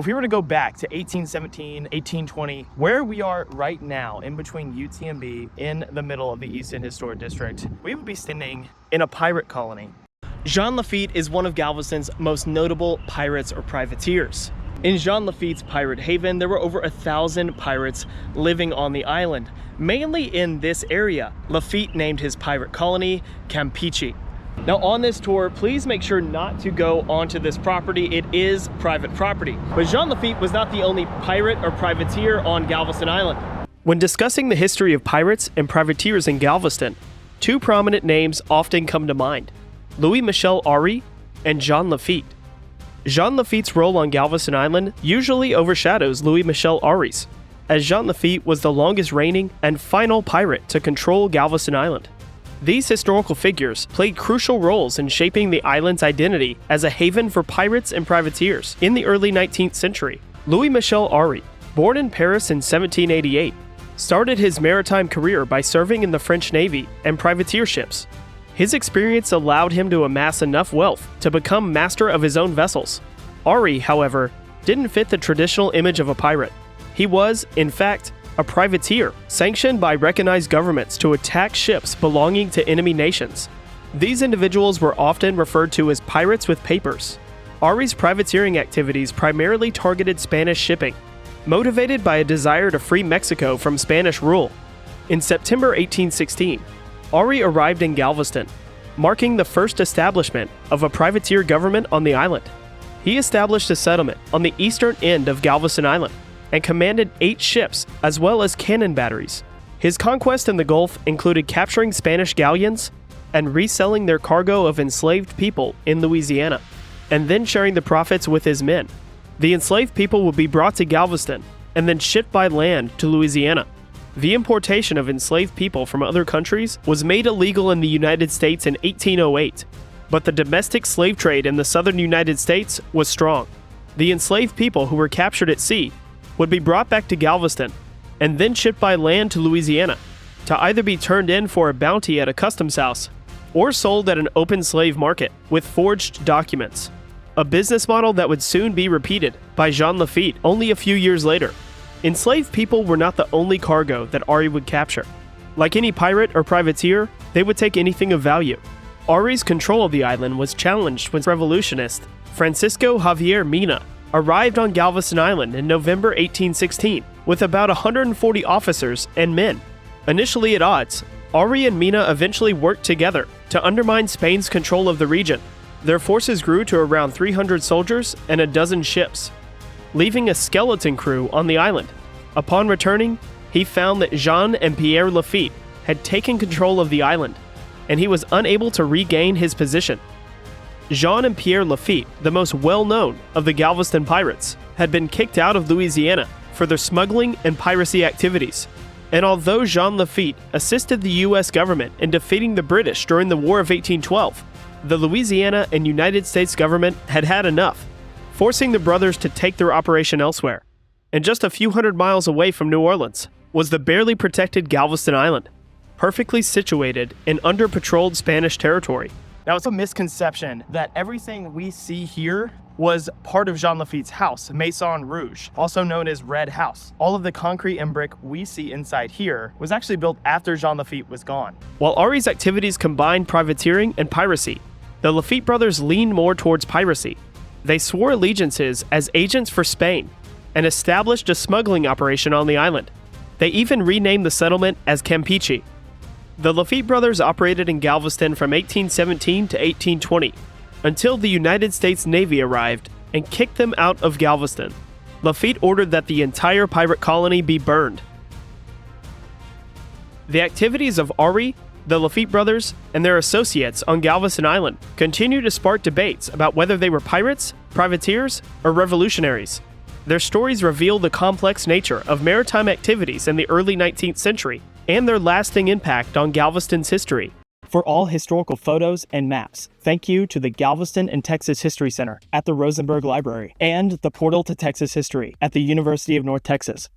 If we were to go back to 1817, 1820, where we are right now in between UTMB in the middle of the Easton Historic District, we would be standing in a pirate colony. Jean Lafitte is one of Galveston's most notable pirates or privateers. In Jean Lafitte's pirate haven, there were over 1,000 pirates living on the island, mainly in this area. Lafitte named his pirate colony Campeche. Now on this tour, please make sure not to go onto this property. It is private property. But Jean Lafitte was not the only pirate or privateer on Galveston Island. When discussing the history of pirates and privateers in Galveston, two prominent names often come to mind: Louis Michel Aury and Jean Lafitte. Jean Lafitte's role on Galveston Island usually overshadows Louis Michel Aury's, as Jean Lafitte was the longest reigning and final pirate to control Galveston Island. These historical figures played crucial roles in shaping the island's identity as a haven for pirates and privateers in the early 19th century. Louis Michel Aury, born in Paris in 1788, started his maritime career by serving in the French Navy and privateer ships. His experience allowed him to amass enough wealth to become master of his own vessels. Aury, however, didn't fit the traditional image of a pirate. He was, in fact, a privateer, sanctioned by recognized governments to attack ships belonging to enemy nations. These individuals were often referred to as pirates with papers. Aury's privateering activities primarily targeted Spanish shipping, motivated by a desire to free Mexico from Spanish rule. In September 1816, Aury arrived in Galveston, marking the first establishment of a privateer government on the island. He established a settlement on the eastern end of Galveston Island and commanded 8 ships as well as cannon batteries. His conquest in the Gulf included capturing Spanish galleons and reselling their cargo of enslaved people in Louisiana, and then sharing the profits with his men. The enslaved people would be brought to Galveston and then shipped by land to Louisiana. The importation of enslaved people from other countries was made illegal in the United States in 1808, but the domestic slave trade in the southern United States was strong. The enslaved people who were captured at sea would be brought back to Galveston and then shipped by land to Louisiana to either be turned in for a bounty at a customs house or sold at an open slave market with forged documents, a business model that would soon be repeated by Jean Lafitte only a few years later. Enslaved people were not the only cargo that Aury would capture. Like any pirate or privateer, they would take anything of value. Aury's control of the island was challenged when revolutionist Francisco Javier Mina arrived on Galveston Island in November 1816 with about 140 officers and men. Initially at odds, Aury and Mina eventually worked together to undermine Spain's control of the region. Their forces grew to around 300 soldiers and a dozen ships, leaving a skeleton crew on the island. Upon returning, he found that Jean and Pierre Lafitte had taken control of the island, and he was unable to regain his position. Jean and Pierre Lafitte, the most well-known of the Galveston pirates, had been kicked out of Louisiana for their smuggling and piracy activities. And although Jean Lafitte assisted the U.S. government in defeating the British during the War of 1812, the Louisiana and United States government had had enough, forcing the brothers to take their operation elsewhere. And just a few hundred miles away from New Orleans was the barely protected Galveston Island, perfectly situated in under-patrolled Spanish territory. Now, it's a misconception that everything we see here was part of Jean Lafitte's house, Maison Rouge, also known as Red House. All of the concrete and brick we see inside here was actually built after Jean Lafitte was gone. While Aury's activities combined privateering and piracy, the Lafitte brothers leaned more towards piracy. They swore allegiances as agents for Spain and established a smuggling operation on the island. They even renamed the settlement as Campeche. The Lafitte brothers operated in Galveston from 1817 to 1820, until the United States Navy arrived and kicked them out of Galveston. Lafitte ordered that the entire pirate colony be burned. The activities of Aury, the Lafitte brothers, and their associates on Galveston Island continue to spark debates about whether they were pirates, privateers, or revolutionaries. Their stories reveal the complex nature of maritime activities in the early 19th century and their lasting impact on Galveston's history. For all historical photos and maps, thank you to the Galveston and Texas History Center at the Rosenberg Library and the Portal to Texas History at the University of North Texas.